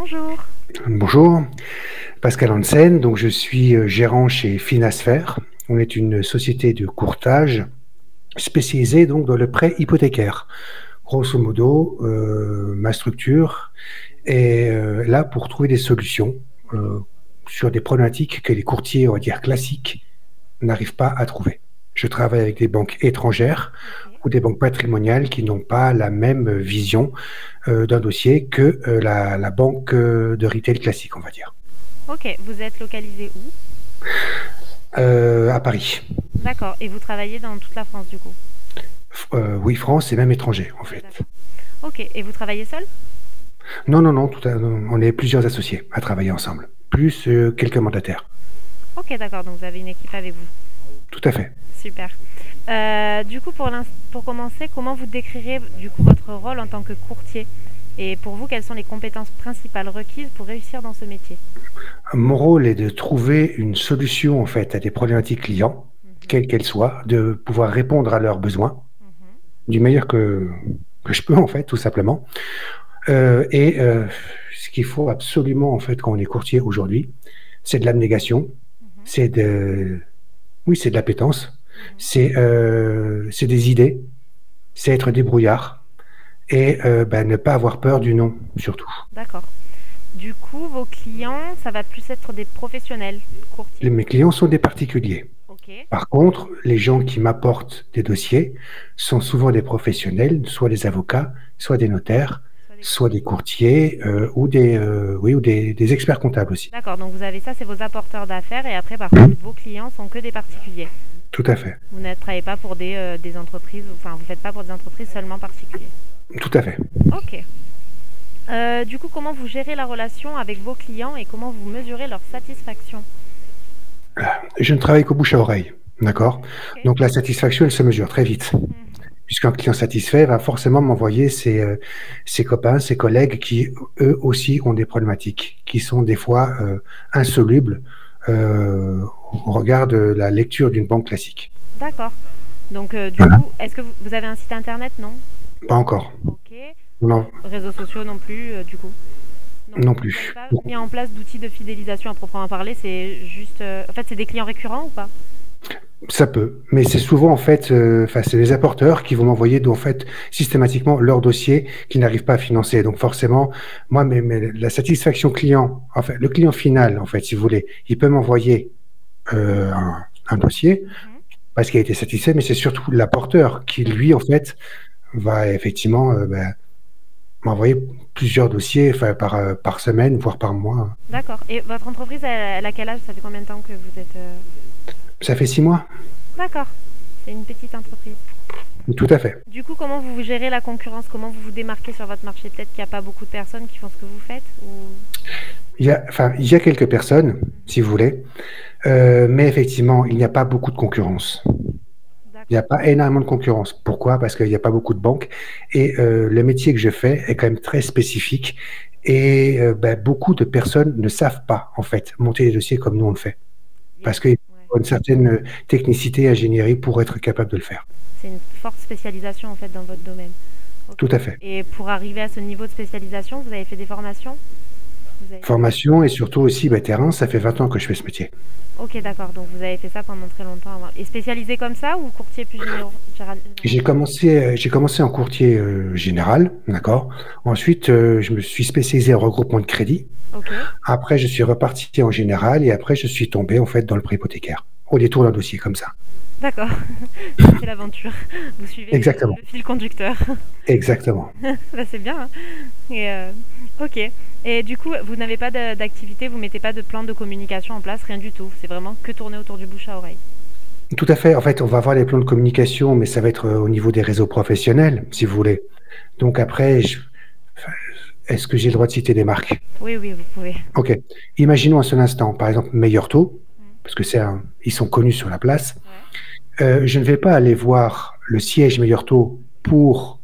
Bonjour. Bonjour, Pascal Hansen, donc je suis gérant chez Finasphère. On est une société de courtage spécialisée donc dans le prêt hypothécaire. Grosso modo, ma structure est là pour trouver des solutions euh, sur des problématiques que les courtiers, on va dire classiques, n'arrivent pas à trouver. Je travaille avec des banques étrangères Ok. ou des banques patrimoniales qui n'ont pas la même vision d'un dossier que la banque de retail classique, on va dire. Ok, vous êtes localisé où? À Paris. D'accord. Et vous travaillez dans toute la France du coup? Oui, France et même étranger, en fait. D'accord. Ok. Et vous travaillez seul? Non, non, non, on est plusieurs associés à travailler ensemble, plus quelques mandataires. Ok, d'accord. Donc vous avez une équipe avec vous. Tout à fait. Super. Du coup, pour commencer, comment vous décrirez du coup votre rôle en tant que courtier? Et pour vous, quelles sont les compétences principales requises pour réussir dans ce métier? Mon rôle est de trouver une solution, en fait, à des problématiques clients, Mhm, quelles qu'elles soient, de pouvoir répondre à leurs besoins mhm. du meilleur que je peux, en fait, tout simplement. Ce qu'il faut absolument, en fait, quand on est courtier aujourd'hui, c'est de l'abnégation, Mhm, c'est de, oui, c'est de l'appétence, mhm. c'est des idées, c'est être débrouillard et ne pas avoir peur du non, surtout. D'accord. Du coup, vos clients, ça va plus être des professionnels courtiers. Mes clients sont des particuliers. Ok. Par contre, les gens qui m'apportent des dossiers sont souvent des professionnels, soit des avocats, soit des notaires, Soit des soit des courtiers. courtiers ou des experts comptables aussi. D'accord, donc vous avez ça, c'est vos apporteurs d'affaires et après, par contre, vos clients sont que des particuliers. Tout à fait. Vous ne travaillez pas pour des entreprises, enfin, vous ne faites pas pour des entreprises seulement particuliers. Tout à fait. Ok. Du coup, comment vous gérez la relation avec vos clients et comment vous mesurez leur satisfaction? Je ne travaille qu'au bouche à oreille. D'accord. Ok. Donc la satisfaction, elle se mesure très vite. Mhm. Puisqu'un client satisfait va forcément m'envoyer ses copains, ses collègues qui, eux aussi, ont des problématiques, qui sont des fois insolubles au regard de la lecture d'une banque classique. D'accord. Donc, du Voilà. coup, est-ce que vous avez un site internet? Non? Pas encore. Ok. Non, Réseaux sociaux non plus, du coup? Non. non Vous n'avez plus. pas mis en place d'outils de fidélisation à proprement parler, c'est juste... En fait, c'est des clients récurrents ou pas? Ça peut, mais c'est souvent en fait, c'est les apporteurs qui vont m'envoyer en fait systématiquement leur dossier qu'ils n'arrivent pas à financer. Donc forcément, moi, la satisfaction client, en fait, le client final, en fait, si vous voulez, il peut m'envoyer un dossier Mhm. parce qu'il a été satisfait, mais c'est surtout l'apporteur qui, lui, en fait, va effectivement m'envoyer plusieurs dossiers par semaine, voire par mois. D'accord. Et votre entreprise, elle a quel âge? Ça fait combien de temps que vous êtes... Ça fait 6 mois. D'accord. C'est une petite entreprise. Tout à fait. Du coup, comment vous gérez la concurrence? Comment vous vous démarquez sur votre marché? Peut-être qu'il n'y a pas beaucoup de personnes qui font ce que vous faites ou... Il y a quelques personnes, Mhm. si vous voulez, mais effectivement, il n'y a pas beaucoup de concurrence. Il n'y a D'accord. pas énormément de concurrence. Pourquoi? Parce qu'il n'y a pas beaucoup de banques et le métier que je fais est quand même très spécifique et beaucoup de personnes ne savent pas, en fait, monter des dossiers comme nous on le fait. Parce qu'il Ouais. faut une certaine technicité, ingénierie pour être capable de le faire. C'est une forte spécialisation en fait dans votre domaine. Tout Ok. à fait. Et pour arriver à ce niveau de spécialisation, vous avez fait des formations? Vous avez... Formation et surtout aussi terrain, ça fait 20 ans que je fais ce métier. Ok, d'accord. Donc vous avez fait ça pendant très longtemps avant. Et spécialisé comme ça ou courtier plus généraliste? J'ai commencé en courtier général, d'accord. Ensuite, je me suis spécialisé en regroupement de crédit. Ok, Après, je suis reparti en général et après, je suis tombé en fait dans le prêt hypothécaire au détour d'un dossier comme ça. d'accord. C'est l'aventure. Vous suivez Exactement, le fil conducteur. exactement. Bah, c'est bien, hein. Et, ok. Et du coup, vous n'avez pas d'activité, vous mettez pas de plan de communication en place, rien du tout. C'est vraiment que tourner autour du bouche à oreille. Tout à fait. En fait, on va avoir les plans de communication, mais ça va être au niveau des réseaux professionnels, si vous voulez. Donc après, enfin, est-ce que j'ai le droit de citer des marques? Oui, oui, vous pouvez. Ok. Imaginons un seul instant, par exemple, Meilleur Taux, Mm. parce que ils sont connus sur la place. Ouais. Je ne vais pas aller voir le siège Meilleur Taux pour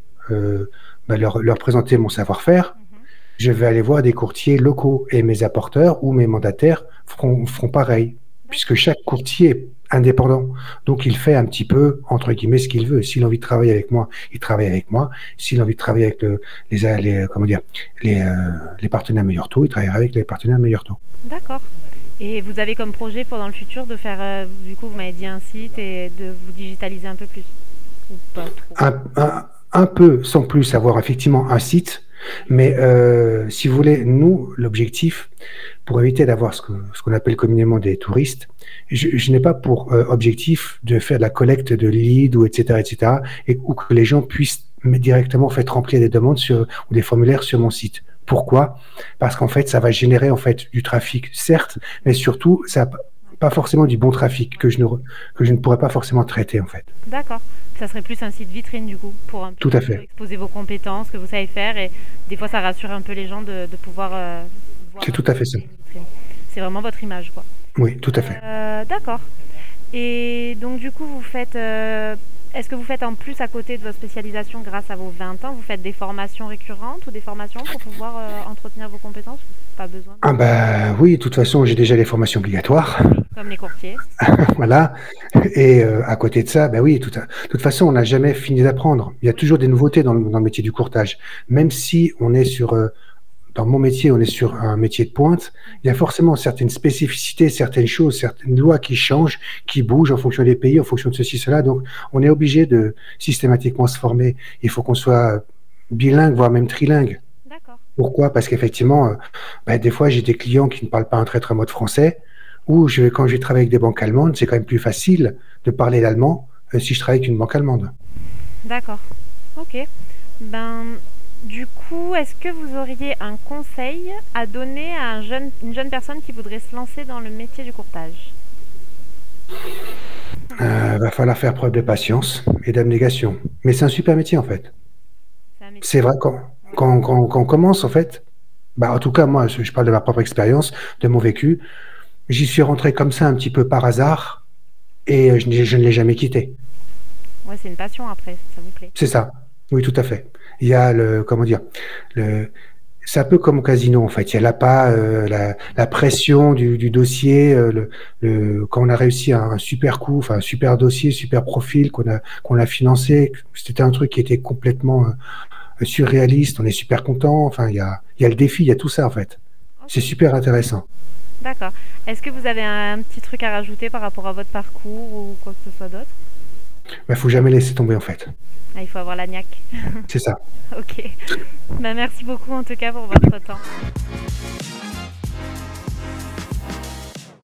leur présenter mon savoir-faire. Mhm. Je vais aller voir des courtiers locaux et mes apporteurs ou mes mandataires feront pareil. puisque chaque courtier est indépendant. Donc, il fait un petit peu, entre guillemets, ce qu'il veut. S'il a envie de travailler avec moi, il travaille avec moi. S'il a envie de travailler avec comment dire, les partenaires meilleur taux, il travaillera avec les partenaires meilleur taux. D'accord. Et vous avez comme projet pour dans le futur de faire, du coup, vous m'avez dit un site et de vous digitaliser un peu plus? Ou pas trop? Un peu, sans plus, avoir effectivement un site. Mais si vous voulez, nous, l'objectif, pour éviter d'avoir ce qu'on appelle communément des touristes, je n'ai pas pour objectif de faire de la collecte de leads ou etc. Ou que les gens puissent directement remplir des demandes ou des formulaires sur mon site. Pourquoi? Parce qu'en fait, ça va générer en fait du trafic, certes, mais surtout, ça pas forcément du bon trafic que je ne pourrais pas forcément traiter en fait. D'accord. Ça serait plus un site vitrine du coup, pour un peu Tout à fait. exposer vos compétences, que vous savez faire, et des fois ça rassure un peu les gens de pouvoir voir C'est tout à fait ça. une vitrine. C'est vraiment votre image, quoi. Oui, tout à fait. D'accord. Et donc du coup, vous faites, est-ce que vous faites en plus à côté de votre spécialisation, grâce à vos 20 ans, vous faites des formations récurrentes ou des formations pour pouvoir entretenir vos compétences? Pas besoin. Ah bah oui, de toute façon, j'ai déjà les formations obligatoires. Comme les courtiers. Voilà. Et à côté de ça, bah oui, de toute façon, on n'a jamais fini d'apprendre. Il y a toujours des nouveautés dans le métier du courtage. Même si on est dans mon métier, on est sur un métier de pointe, il y a forcément certaines spécificités, certaines choses, certaines lois qui changent, qui bougent en fonction des pays, en fonction de ceci, cela. Donc, on est obligé de systématiquement se former. Il faut qu'on soit bilingue, voire même trilingue. D'accord. Pourquoi? Parce qu'effectivement, des fois, j'ai des clients qui ne parlent pas un très très mot de français, ou quand je travaille avec des banques allemandes, c'est quand même plus facile de parler l'allemand si je travaille avec une banque allemande. D'accord. Ok. Ben, du coup, est-ce que vous auriez un conseil à donner à une jeune personne qui voudrait se lancer dans le métier du courtage? Va falloir faire preuve de patience et d'abnégation. Mais c'est un super métier en fait. C'est un métier. C'est vrai, quand on commence en fait, en tout cas moi, je parle de ma propre expérience, de mon vécu, j'y suis rentré comme ça un petit peu par hasard et je ne l'ai jamais quitté. Ouais, c'est une passion après, ça vous plaît. C'est ça. Oui, tout à fait. Il y a comment dire, c'est un peu comme au casino en fait. Il n'y a pas la pression du dossier. Quand on a réussi un super coup, enfin un super dossier, super profil qu'on a financé, c'était un truc qui était complètement surréaliste. On est super content. Enfin, il y a le défi, il y a tout ça en fait. Ok. C'est super intéressant. D'accord. Est-ce que vous avez un petit truc à rajouter par rapport à votre parcours ou quoi que ce soit d'autre? Mais faut jamais laisser tomber en fait. Ah, il faut avoir la niaque. C'est ça. Ok. Ben, merci beaucoup en tout cas pour votre temps.